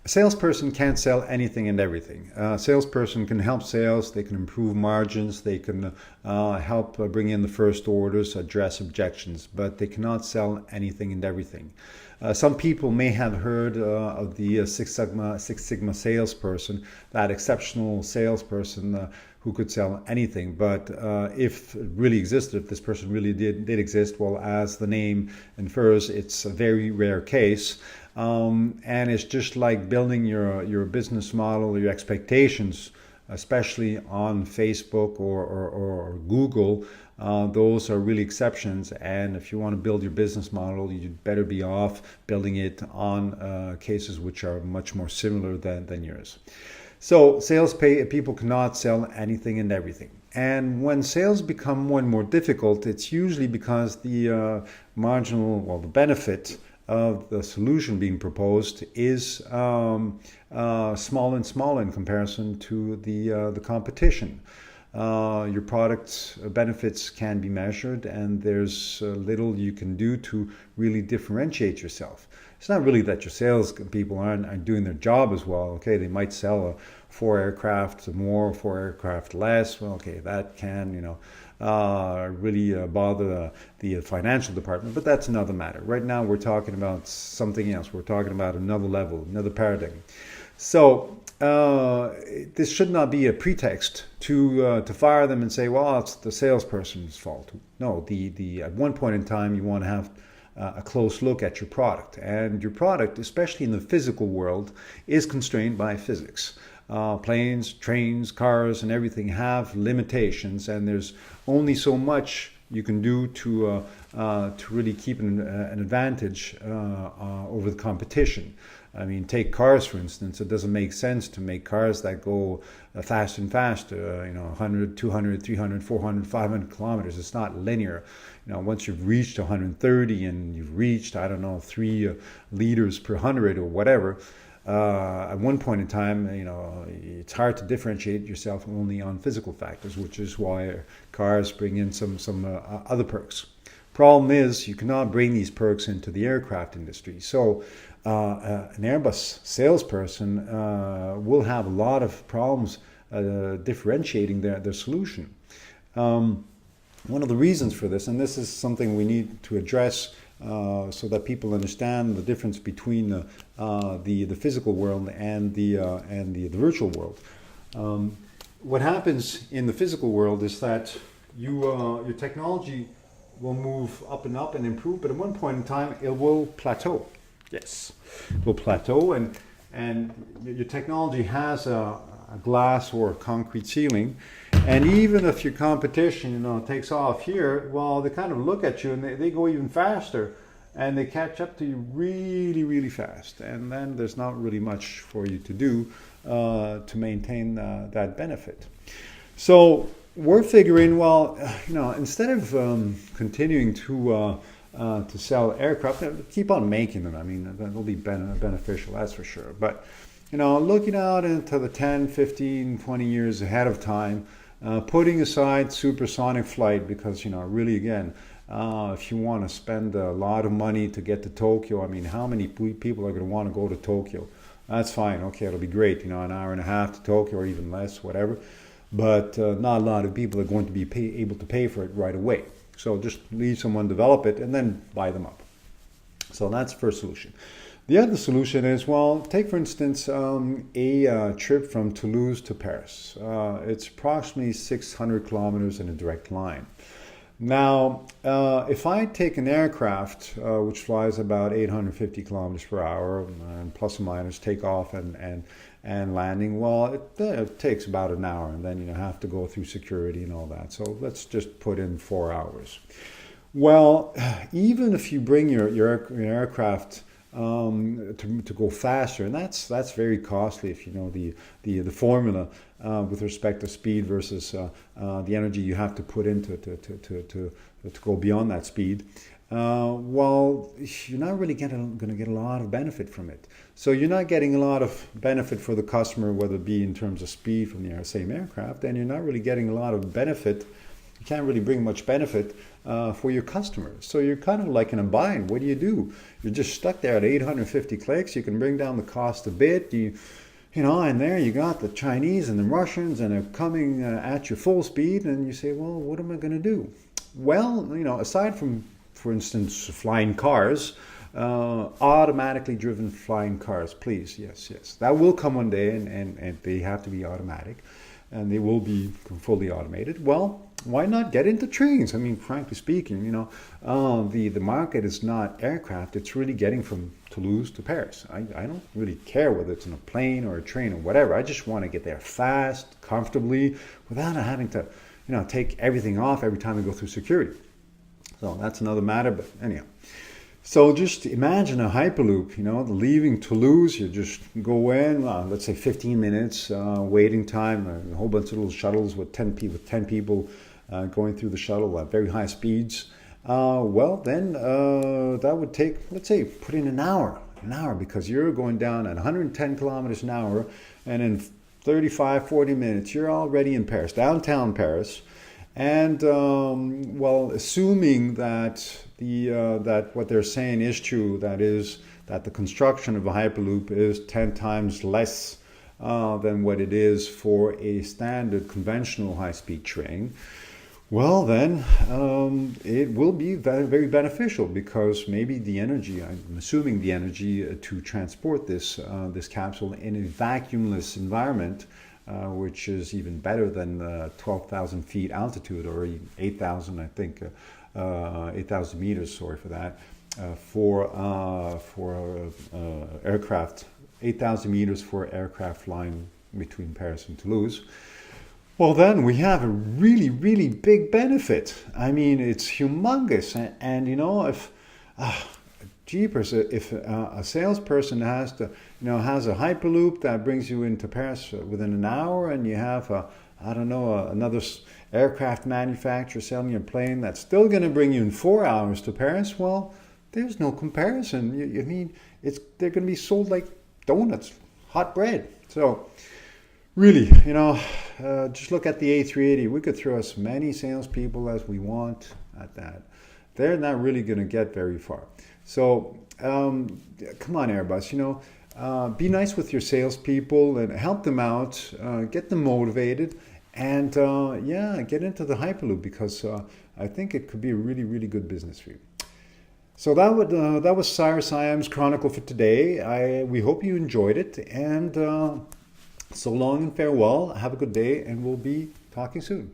A salesperson can't sell anything and everything. A salesperson can help sales, they can improve margins, they can help bring in the first orders, address objections, but they cannot sell anything and everything. Some people may have heard of the Six Sigma salesperson, that exceptional salesperson who could sell anything. But if it really existed, if this person really did exist, well, as the name infers, it's a very rare case. And it's just like building your business model, your expectations, especially on Facebook or Google. Those are really exceptions, and if you want to build your business model, you'd better be off building it on cases which are much more similar than yours. So people cannot sell anything and everything. And when sales become more and more difficult, it's usually because the the benefit of the solution being proposed is small and smaller in comparison to the competition. Your product's benefits can be measured, and there's little you can do to really differentiate yourself. It's not really that your sales people aren't doing their job as well. Okay, they might sell 4 aircraft more, 4 aircraft less. Well, okay, that can, really bother the financial department, but that's another matter. Right now, we're talking about something else. We're talking about another level, another paradigm. So this should not be a pretext to fire them and say, well, it's the salesperson's fault. No, at one point in time, you want to have a close look at your product. And your product, especially in the physical world, is constrained by physics. Planes, trains, cars, and everything have limitations, and there's only so much you can do to really keep an advantage over the competition. I mean, take cars, for instance. It doesn't make sense to make cars that go fast and fast, 100, 200, 300, 400, 500 kilometers. It's not linear. Once you've reached 130 and you've reached, 3 liters per 100 or whatever, at one point in time, it's hard to differentiate yourself only on physical factors, which is why cars bring in some other perks. Problem is, you cannot bring these perks into the aircraft industry. So an Airbus salesperson will have a lot of problems differentiating their solution. One of the reasons for this, and this is something we need to address so that people understand the difference between the physical world and the virtual world. What happens in the physical world is that your technology will move up and improve, but at one point in time it will plateau. Yes, it will plateau, and your technology has a glass or a concrete ceiling. And even if your competition, takes off here, well, they kind of look at you and they go even faster, and they catch up to you really, really fast. And then there's not really much for you to do to maintain that benefit. So we're figuring, well, instead of continuing to sell aircraft, keep on making them. I mean, that'll be beneficial, that's for sure. But, looking out into the 10, 15, 20 years ahead of time, putting aside supersonic flight, because, really, again, if you want to spend a lot of money to get to Tokyo, I mean, how many people are going to want to go to Tokyo? That's fine. Okay, it'll be great, an hour and a half to Tokyo or even less, whatever. But not a lot of people are going to be able to pay for it right away. So just leave someone develop it and then buy them up. So that's the first solution. The other solution is, well, take for instance a trip from Toulouse to Paris. It's approximately 600 kilometers in a direct line. Now, if I take an aircraft which flies about 850 kilometers per hour, and plus or minus takeoff and landing, well, it takes about an hour, and then you have to go through security and all that. So let's just put in 4 hours. Well, even if you bring your aircraft to go faster, and that's very costly if you know the formula with respect to speed versus the energy you have to put into to go beyond that speed. Well, you're not really going to get a lot of benefit from it. So you're not getting a lot of benefit for the customer, whether it be in terms of speed from the same aircraft, and you're not really getting a lot of benefit you can't really bring much benefit for your customers. So you're kind of like in a bind. What do? You're just stuck there at 850 clicks. You can bring down the cost a bit. And there you got the Chinese and the Russians, and they're coming at you full speed, and you say, well, what am I going to do? Well, aside from, for instance, flying cars, automatically driven flying cars, please, yes, that will come one day, and they have to be automatic, and they will be fully automated. Well, why not get into trains? I mean, frankly speaking, the market is not aircraft. It's really getting from Toulouse to Paris. I don't really care whether it's in a plane or a train or whatever. I just want to get there fast, comfortably, without having to, take everything off every time we go through security. So that's another matter, but anyhow. So just imagine a Hyperloop, leaving Toulouse, you just go in, let's say 15 minutes waiting time, a whole bunch of little shuttles with 10 people going through the shuttle at very high speeds. Then that would take, let's say, put in an hour, because you're going down at 110 kilometers an hour, and in 35, 40 minutes, you're already in Paris, downtown Paris. And assuming that that what they're saying is true, that is that the construction of a Hyperloop is 10 times less than what it is for a standard conventional high-speed train, well then it will be very, very beneficial, because maybe the energy, I'm assuming the energy to transport this capsule in a vacuumless environment, which is even better than 12,000 feet altitude, or 8,000, I think, 8,000 meters, sorry for that, for aircraft, 8,000 meters for aircraft flying between Paris and Toulouse. Well, then we have a really, really big benefit. I mean, it's humongous. And if jeepers, if a salesperson has a Hyperloop that brings you into Paris within an hour, and you have another aircraft manufacturer selling you a plane that's still going to bring you in 4 hours to Paris, well, there's no comparison. They're going to be sold like donuts, hot bread. So really, just look at the A380. We could throw as many salespeople as we want at that. They're not really going to get very far. So come on, Airbus, be nice with your salespeople and help them out, get them motivated, and get into the Hyperloop, because I think it could be a really, really good business for you. So that was Cyrus Siam's Chronicle for today. We hope you enjoyed it, and so long and farewell. Have a good day, and we'll be talking soon.